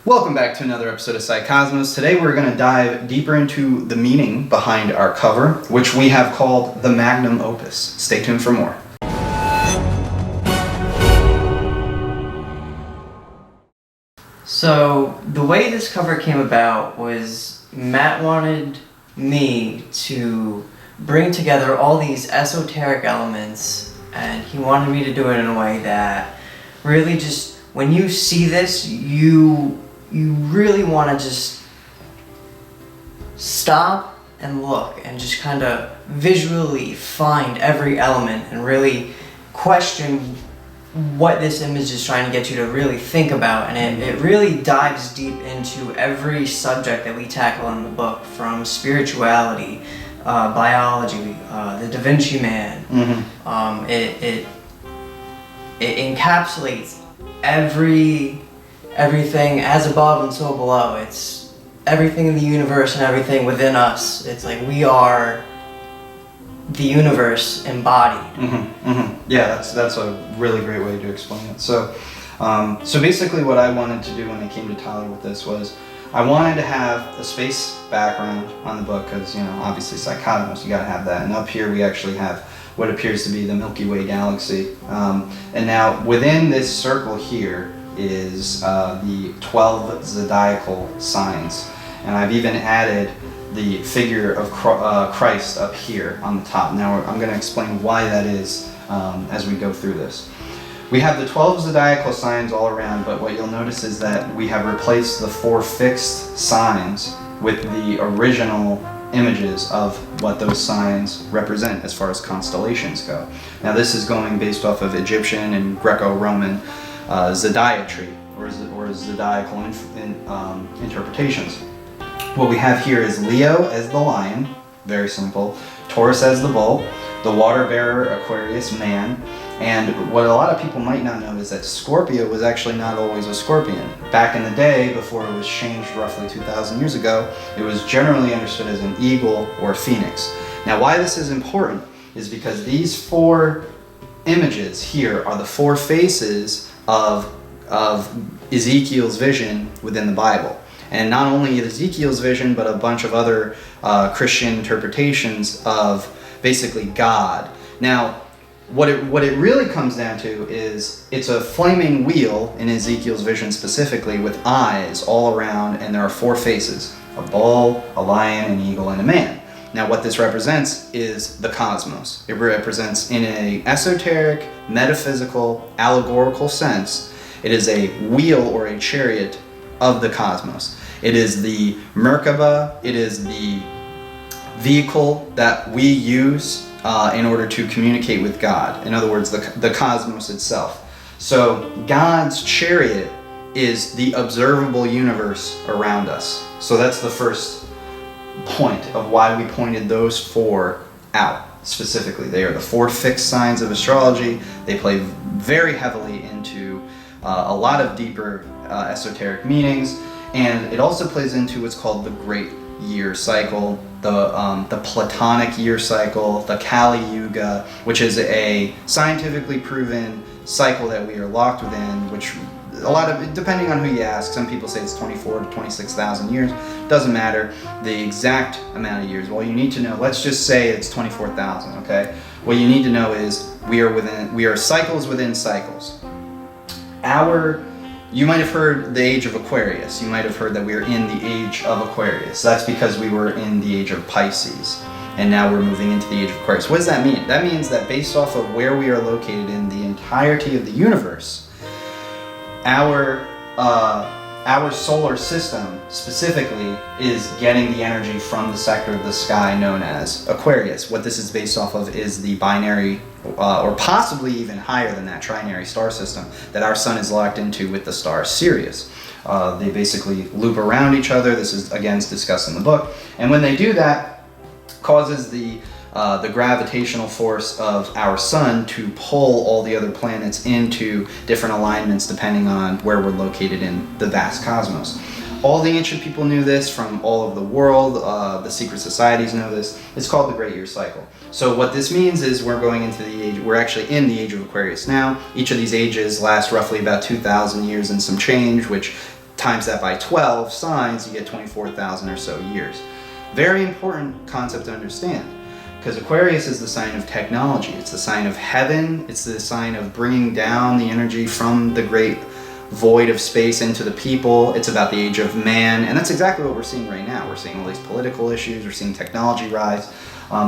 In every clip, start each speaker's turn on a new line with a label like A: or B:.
A: Welcome back to another episode of Psycosmos. Today we're going to dive deeper into the meaning behind our cover, which we have called the Magnum Opus. Stay tuned for more.
B: So the way this cover came about was Matt wanted me to bring together all these esoteric elements, and he wanted me to do it in a way that really just, when you see this, you really want to just stop and look and just kind of visually find every element and really question what this image is trying to get you to really think about. And it really dives deep into every subject that we tackle in the book, from spirituality, biology, the Da Vinci Man. It encapsulates everything as above and so below. It's everything in the universe and everything within us. It's like we are the universe embodied.
A: Yeah, that's a really great way to explain it. So basically what I wanted to do when I came to Tyler with this was I wanted to have a space background on the book because, obviously Psycosmos, you got to have that. And up here we actually have what appears to be the Milky Way galaxy. And now within this circle here is the 12 zodiacal signs. And I've even added the figure of Christ up here on the top. Now I'm going to explain why that is as we go through this. We have the 12 zodiacal signs all around, but what you'll notice is that we have replaced the 4 fixed signs with the original images of what those signs represent as far as constellations go. Now this is going based off of Egyptian and Greco-Roman zodiatry or zodiacal interpretations. What we have here is Leo as the lion, very simple, Taurus as the bull, the water bearer Aquarius, man, and what a lot of people might not know is that Scorpio was actually not always a scorpion. Back in the day, before it was changed roughly 2,000 years ago, it was generally understood as an eagle or a phoenix. Now why this is important is because these 4 images here are the 4 faces of Ezekiel's vision within the Bible. And not only Ezekiel's vision, but a bunch of other Christian interpretations of basically God. Now, what it really comes down to is it's a flaming wheel in Ezekiel's vision specifically with eyes all around, and there are 4 faces: a bull, a lion, an eagle, and a man. Now what this represents is the cosmos. It represents, in an esoteric, metaphysical, allegorical sense, it is a wheel or a chariot of the cosmos. It is the Merkaba, it is the vehicle that we use in order to communicate with God. In other words, the cosmos itself. So God's chariot is the observable universe around us. So that's the first point of why we pointed those 4 out specifically. They are the 4 fixed signs of astrology. They play very heavily into a lot of deeper esoteric meanings, and it also plays into what's called the Great Year Cycle, the Platonic Year Cycle, the Kali Yuga, which is a scientifically proven cycle that we are locked within, which a lot of, depending on who you ask, some people say it's 24 to 26,000 years. Doesn't matter the exact amount of years. Well, you need to know, let's just say it's 24,000, okay? What you need to know is we are cycles within cycles. You might have heard the age of Aquarius. You might have heard that we are in the age of Aquarius. That's because we were in the age of Pisces, and now we're moving into the age of Aquarius. What does that mean? That means that based off of where we are located in the entirety of the universe, our solar system specifically is getting the energy from the sector of the sky known as Aquarius. What this is based off of is the binary, or possibly even higher than that, trinary star system that our sun is locked into with the star Sirius. They basically loop around each other. This is, again, discussed in the book. And when they do that, causes the gravitational force of our sun to pull all the other planets into different alignments depending on where we're located in the vast cosmos. All the ancient people knew this from all over the world. The secret societies know this. It's called the Great Year Cycle. So what this means is we're actually in the age of Aquarius now. Each of these ages lasts roughly about 2,000 years and some change, which times that by 12 signs, you get 24,000 or so years. Very important concept to understand, because Aquarius is the sign of technology. It's the sign of heaven. It's the sign of bringing down the energy from the great void of space into the people. It's about the age of man, and that's exactly what we're seeing right now. We're seeing all these political issues. We're seeing technology rise,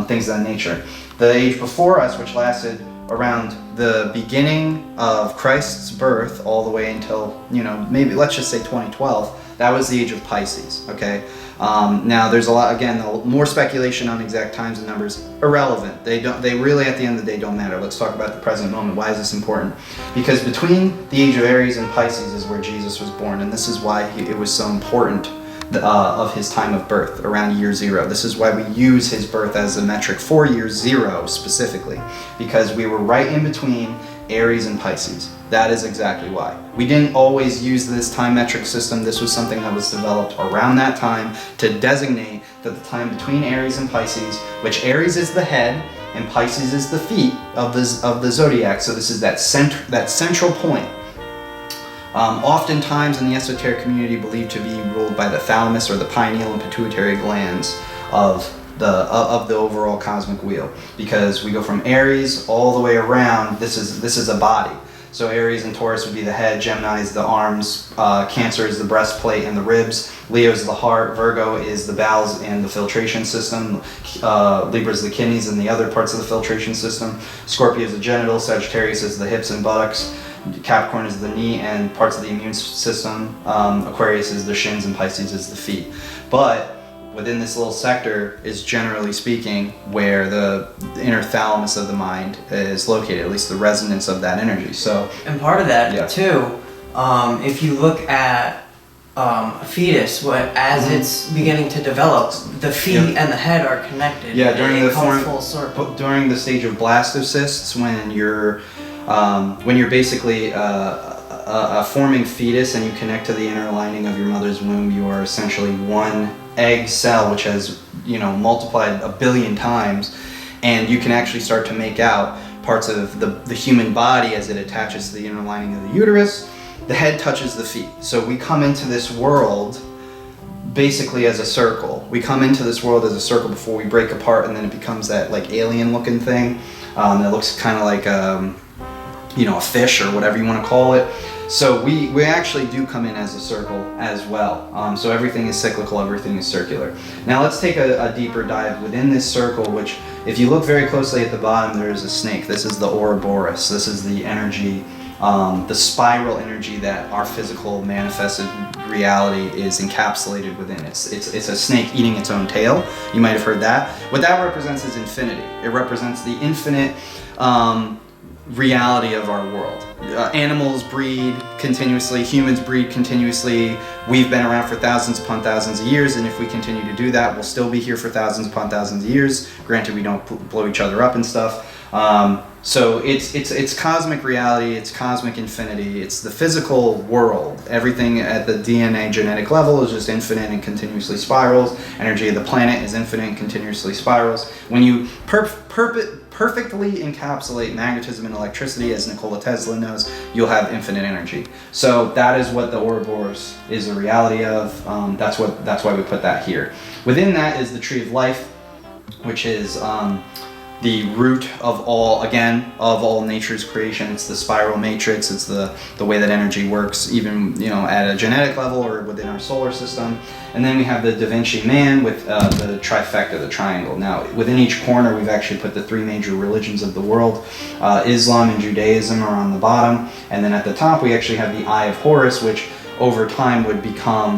A: things of that nature. The age before us, which lasted around the beginning of Christ's birth all the way until, maybe let's just say 2012, that was the age of Pisces, okay? Now there's a lot, again, more speculation on exact times and numbers, irrelevant. They really at the end of the day don't matter. Let's talk about the present moment. Why is this important? Because between the age of Aries and Pisces is where Jesus was born, and this is why it was so important of his time of birth, around year 0. This is why we use his birth as a metric for year 0 specifically, because we were right in between Aries and Pisces. That is exactly why. We didn't always use this time metric system. This was something that was developed around that time to designate that the time between Aries and Pisces, which Aries is the head and Pisces is the feet of the zodiac. So this is that central point. Oftentimes in the esoteric community believed to be ruled by the thalamus or the pineal and pituitary glands of the overall cosmic wheel, because we go from Aries all the way around. This is a body. So Aries and Taurus would be the head, Gemini is the arms, Cancer is the breastplate and the ribs, Leo is the heart, Virgo is the bowels and the filtration system, Libra is the kidneys and the other parts of the filtration system, Scorpio is the genitals, Sagittarius is the hips and buttocks, Capricorn is the knee and parts of the immune system, Aquarius is the shins, and Pisces is the feet. But within this little sector is, generally speaking, where the inner thalamus of the mind is located, at least the resonance of that energy. So,
B: and part of that too, if you look at a fetus, as it's beginning to develop, the feet and the head are connected.
A: Yeah, during
B: full circle.
A: During the stage of blastocysts, when you're basically a forming fetus and you connect to the inner lining of your mother's womb, you are essentially one egg cell which has multiplied 1 billion times, and you can actually start to make out parts of the human body as it attaches to the inner lining of the uterus. The head touches the feet. So we come into this world basically as a circle. We come into this world as a circle before we break apart, and then it becomes that like alien looking thing that looks kind of like a fish or whatever you want to call it. So we actually do come in as a circle as well. So everything is cyclical, everything is circular. Now let's take a deeper dive within this circle, which if you look very closely at the bottom, there is a snake. This is the Ouroboros. This is the energy, the spiral energy that our physical manifested reality is encapsulated within. It's a snake eating its own tail. You might have heard that. What that represents is infinity. It represents the infinite reality of our world. Animals breed continuously, humans breed continuously. We've been around for thousands upon thousands of years, and if we continue to do that, we'll still be here for thousands upon thousands of years. Granted, we don't blow each other up and stuff. So it's cosmic reality, it's cosmic infinity, it's the physical world. Everything at the DNA genetic level is just infinite and continuously spirals. Energy of the planet is infinite and continuously spirals. When you perfectly encapsulate magnetism and electricity, as Nikola Tesla knows, you'll have infinite energy. So that is what the Ouroboros is a reality of. That's why we put that here. Within that is the Tree of Life, which is the root of all nature's creation. It's the spiral matrix. It's the way that energy works, even at a genetic level or within our solar system. And then we have the Da Vinci Man with the trifecta, the triangle. Now, within each corner, we've actually put the 3 major religions of the world. Islam and Judaism are on the bottom, and then at the top we actually have the Eye of Horus, which over time would become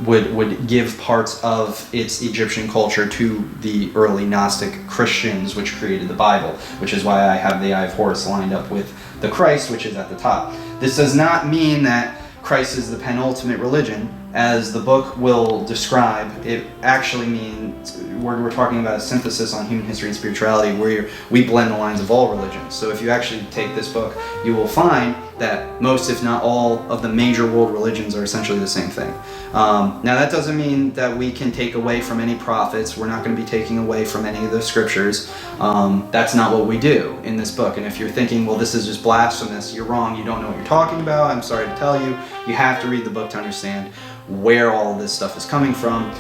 A: would give parts of its Egyptian culture to the early Gnostic Christians, which created the Bible, which is why I have the Eye of Horus lined up with the Christ, which is at the top. This does not mean that Christ is the penultimate religion, as the book will describe. It actually means we're talking about a synthesis on human history and spirituality, where we blend the lines of all religions. So if you actually take this book, you will find that most, if not all, of the major world religions are essentially the same thing. Now that doesn't mean that we can take away from any prophets. We're not going to be taking away from any of the scriptures. That's not what we do in this book. And if you're thinking, well, this is just blasphemous, you're wrong, you don't know what you're talking about, I'm sorry to tell you. You have to read the book to understand where all of this stuff is coming from.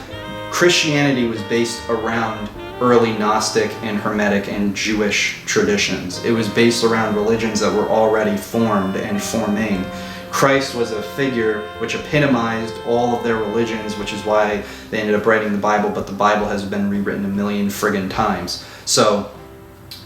A: Christianity was based around early Gnostic and Hermetic and Jewish traditions. It was based around religions that were already formed and forming. Christ was a figure which epitomized all of their religions, which is why they ended up writing the Bible, but the Bible has been rewritten a million friggin' times. So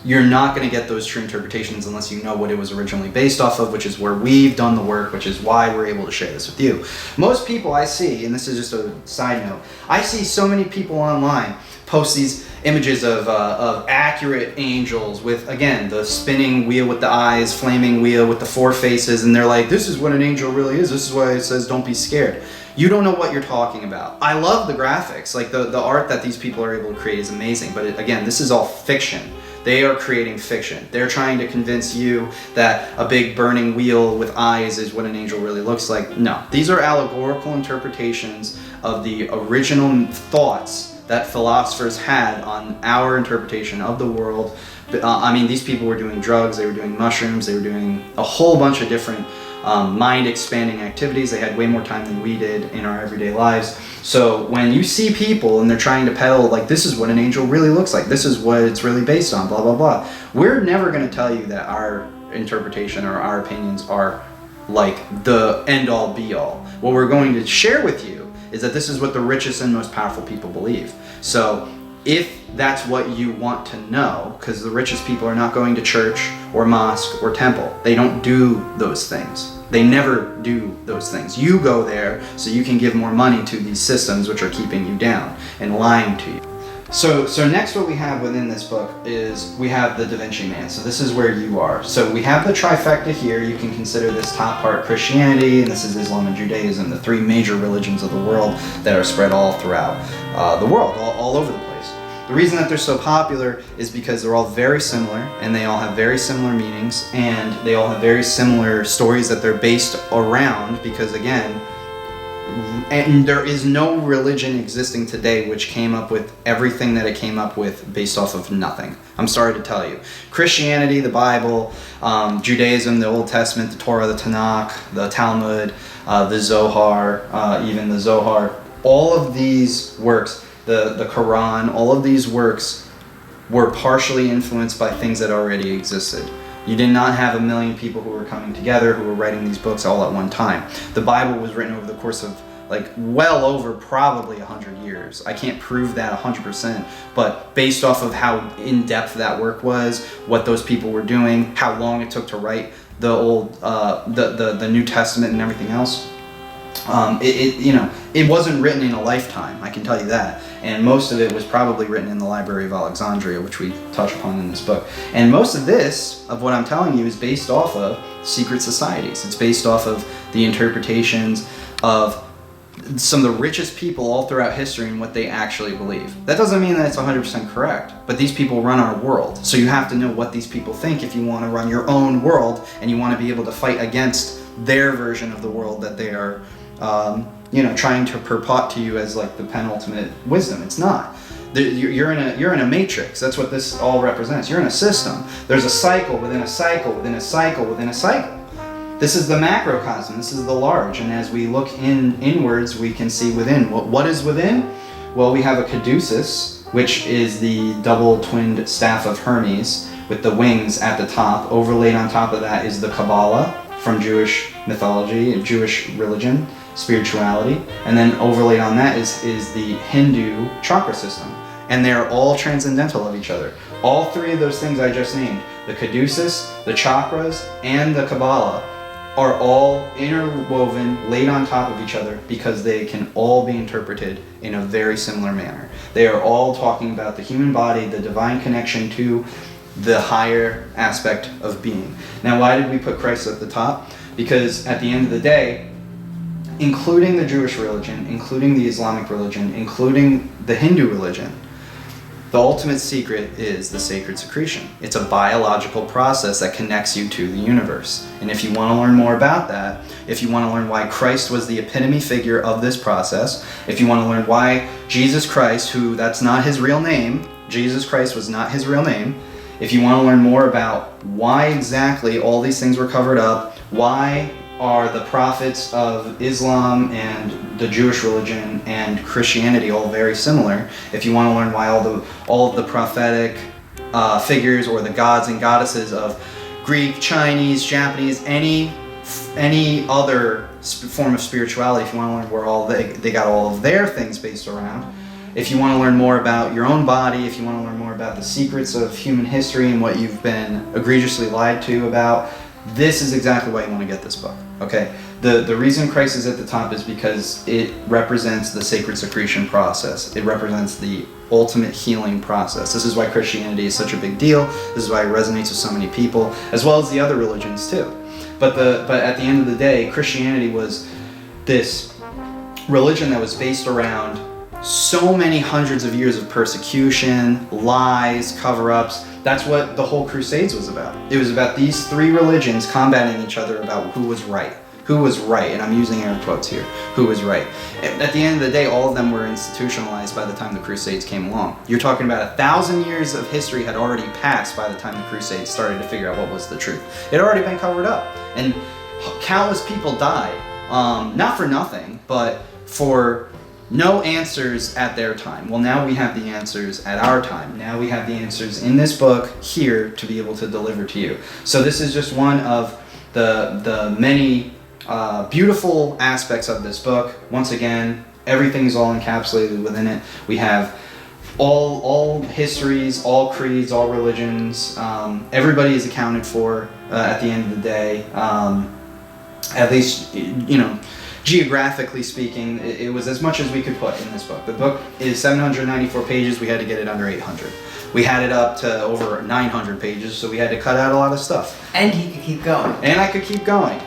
A: you're not going to get those true interpretations unless you know what it was originally based off of, which is where we've done the work, which is why we're able to share this with you. Most people I see, and this is just a side note, I see so many people online post these images of accurate angels with, again, the spinning wheel with the eyes, flaming wheel with the four faces, and they're like, this is what an angel really is. This is why it says don't be scared. You don't know what you're talking about. I love the graphics. Like the art that these people are able to create is amazing, but again, this is all fiction. They are creating fiction. They're trying to convince you that a big burning wheel with eyes is what an angel really looks like. No, these are allegorical interpretations of the original thoughts that philosophers had on our interpretation of the world. I mean, these people were doing drugs, they were doing mushrooms, they were doing a whole bunch of different mind-expanding activities. They had way more time than we did in our everyday lives. So when you see people and they're trying to peddle, like, this is what an angel really looks like, this is what it's really based on, blah, blah, blah, we're never going to tell you that our interpretation or our opinions are like the end-all, be-all. What we're going to share with you is that this is what the richest and most powerful people believe. So if that's what you want to know, because the richest people are not going to church or mosque or temple. They don't do those things. They never do those things. You go there so you can give more money to these systems which are keeping you down and lying to you. So next what we have within this book is we have the Da Vinci Man. So this is where you are. So we have the trifecta here. You can consider this top part Christianity, and this is Islam and Judaism, the three major religions of the world that are spread all throughout the world, all over the place. The reason that they're so popular is because they're all very similar, and they all have very similar meanings, and they all have very similar stories that they're based around, because again, and there is no religion existing today which came up with everything that it came up with based off of nothing. I'm sorry to tell you. Christianity, the Bible, Judaism, the Old Testament, the Torah, the Tanakh, the Talmud, the Zohar, even the Zohar, all of these works, the Quran, all of these works were partially influenced by things that already existed. You did not have a million people who were coming together who were writing these books all at one time. The Bible was written over the course of like well over probably 100 years. I can't prove that 100%, but based off of how in-depth that work was, what those people were doing, how long it took to write the old, the New Testament and everything else, it wasn't written in a lifetime, I can tell you that. And most of it was probably written in the Library of Alexandria, which we touch upon in this book. And most of this, of what I'm telling you, is based off of secret societies. It's based off of the interpretations of some of the richest people all throughout history and what they actually believe. That doesn't mean that it's 100% correct, but these people run our world. So you have to know what these people think if you want to run your own world and you want to be able to fight against their version of the world that they are trying to purport to you as like the penultimate wisdom. It's not. You're in a matrix. That's what this all represents. You're in a system. There's a cycle within a cycle within a cycle within a cycle. This is the macrocosm. This is the large. And as we look inwards, we can see within. What is within? Well, we have a caduceus, which is the double-twinned staff of Hermes with the wings at the top. Overlaid on top of that is the Kabbalah from Jewish mythology and Jewish religion, spirituality. And then overlaid on that is the Hindu chakra system. And they're all transcendental of each other. All three of those things I just named, the caduceus, the chakras, and the Kabbalah, are all interwoven, laid on top of each other, because they can all be interpreted in a very similar manner. They are all talking about the human body, the divine connection to the higher aspect of being. Now, why did we put Christ at the top? Because at the end of the day, including the Jewish religion, including the Islamic religion, including the Hindu religion, the ultimate secret is the sacred secretion. It's a biological process that connects you to the universe. And if you want to learn more about that, if you want to learn why Christ was the epitome figure of this process, if you want to learn why Jesus Christ, who that's not his real name, Jesus Christ was not his real name, if you want to learn more about why exactly all these things were covered up, why are the prophets of Islam and the Jewish religion and Christianity all very similar. If you want to learn why all of the prophetic figures or the gods and goddesses of Greek, Chinese, Japanese, any other form of spirituality, if you want to learn where they got all of their things based around. If you want to learn more about your own body, if you want to learn more about the secrets of human history and what you've been egregiously lied to about, this is exactly why you want to get this book. Okay? The reason Christ is at the top is because it represents the sacred secretion process. It represents the ultimate healing process. This is why Christianity is such a big deal. This is why it resonates with so many people, as well as the other religions too. But at the end of the day, Christianity was this religion that was based around so many hundreds of years of persecution, lies, cover-ups. That's what the whole Crusades was about. It was about these three religions combating each other about who was right. Who was right, and I'm using air quotes here, who was right. At the end of the day, all of them were institutionalized by the time the Crusades came along. You're talking about 1,000 years of history had already passed by the time the Crusades started to figure out what was the truth. It had already been covered up, and countless people died, not for nothing, but for no answers at their time. Well, now we have the answers at our time. Now we have the answers in this book here to be able to deliver to you. So this is just one of the many beautiful aspects of this book. Once again, everything is all encapsulated within it. We have all histories, all creeds, all religions. Everybody is accounted for at the end of the day. At least, geographically speaking, it was as much as we could put in this book. The book is 794 pages. We had to get it under 800. We had it up to over 900 pages, so we had to cut out a lot of stuff.
B: And he could keep going.
A: And I could keep going.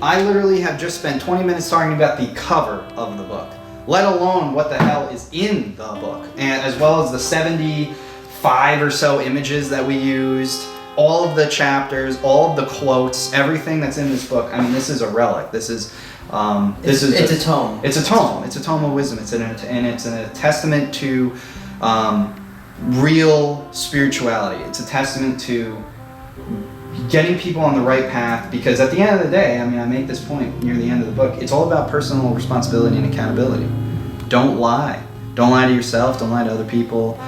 A: I literally have just spent 20 minutes talking about the cover of the book, let alone what the hell is in the book, and as well as the 75 or so images that we used, all of the chapters, all of the quotes, everything that's in this book. I mean, this is a relic. It's a tome. It's a tome. It's a tome of wisdom. It's a testament to real spirituality. It's a testament to getting people on the right path, because at the end of the day, I mean, I make this point near the end of the book, it's all about personal responsibility and accountability. Don't lie. Don't lie to yourself. Don't lie to other people.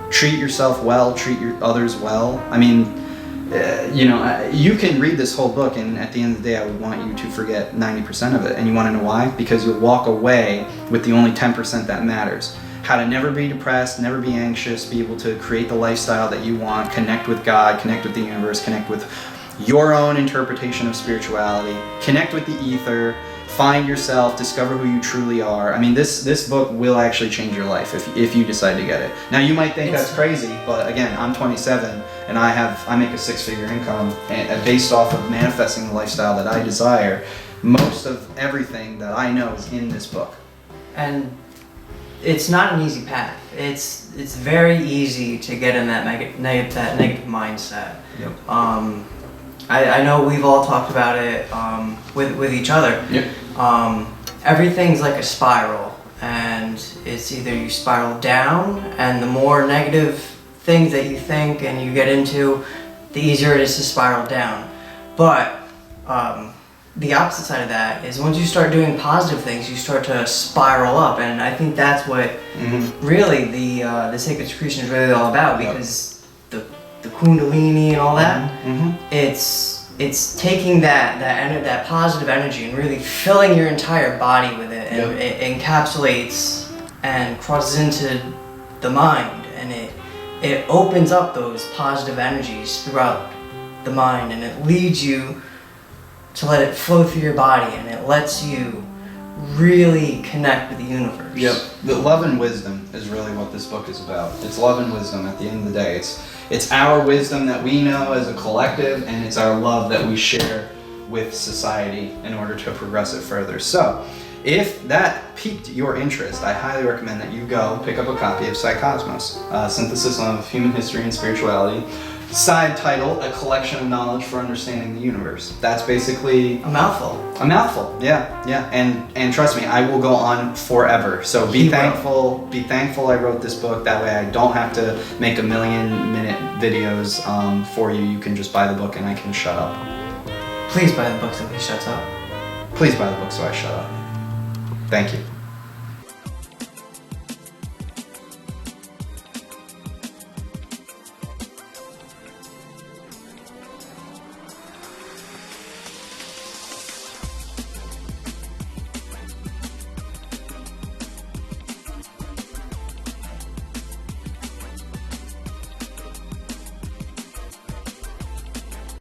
A: Treat yourself well. Treat your others well. I mean, you can read this whole book, and at the end of the day, I would want you to forget 90% of it. And you want to know why? Because you'll walk away with the only 10% that matters. How to never be depressed, never be anxious, be able to create the lifestyle that you want, connect with God, connect with the universe, connect with your own interpretation of spirituality, connect with the ether, find yourself, discover who you truly are. I mean, this book will actually change your life if you decide to get it. Now, you might think that's crazy, but again, I'm 27 and I make a 6-figure income based off of manifesting the lifestyle that I desire. Most of everything that I know is in this book.
B: And it's not an easy path. It's very easy to get in that negative mindset.
A: Yep.
B: I know we've all talked about it with each other.
A: Yep.
B: Everything's like a spiral, and it's either you spiral down, and the more negative things that you think and you get into, the easier it is to spiral down. But the opposite side of that is once you start doing positive things, you start to spiral up, and I think that's what really the sacred secretion is really all about, because the kundalini and all that, it's taking that positive energy and really filling your entire body with it, and it encapsulates and crosses into the mind, and it opens up those positive energies throughout the mind, and it leads you to let it flow through your body, and it lets you really connect with the universe.
A: Yep. The love and wisdom is really what this book is about. It's love and wisdom at the end of the day. It's our wisdom that we know as a collective, and it's our love that we share with society in order to progress it further. So, if that piqued your interest, I highly recommend that you go pick up a copy of Psycosmos, Synthesis of Human History and Spirituality. Side title, A Collection of Knowledge for Understanding the Universe. That's basically
B: a mouthful.
A: A mouthful, yeah. And trust me, I will go on forever. So be thankful I wrote this book. That way I don't have to make 1 million minute videos for you. You can just buy the book and I can shut up.
B: Please buy the book so he shuts up.
A: Please buy the book so I shut up. Thank you.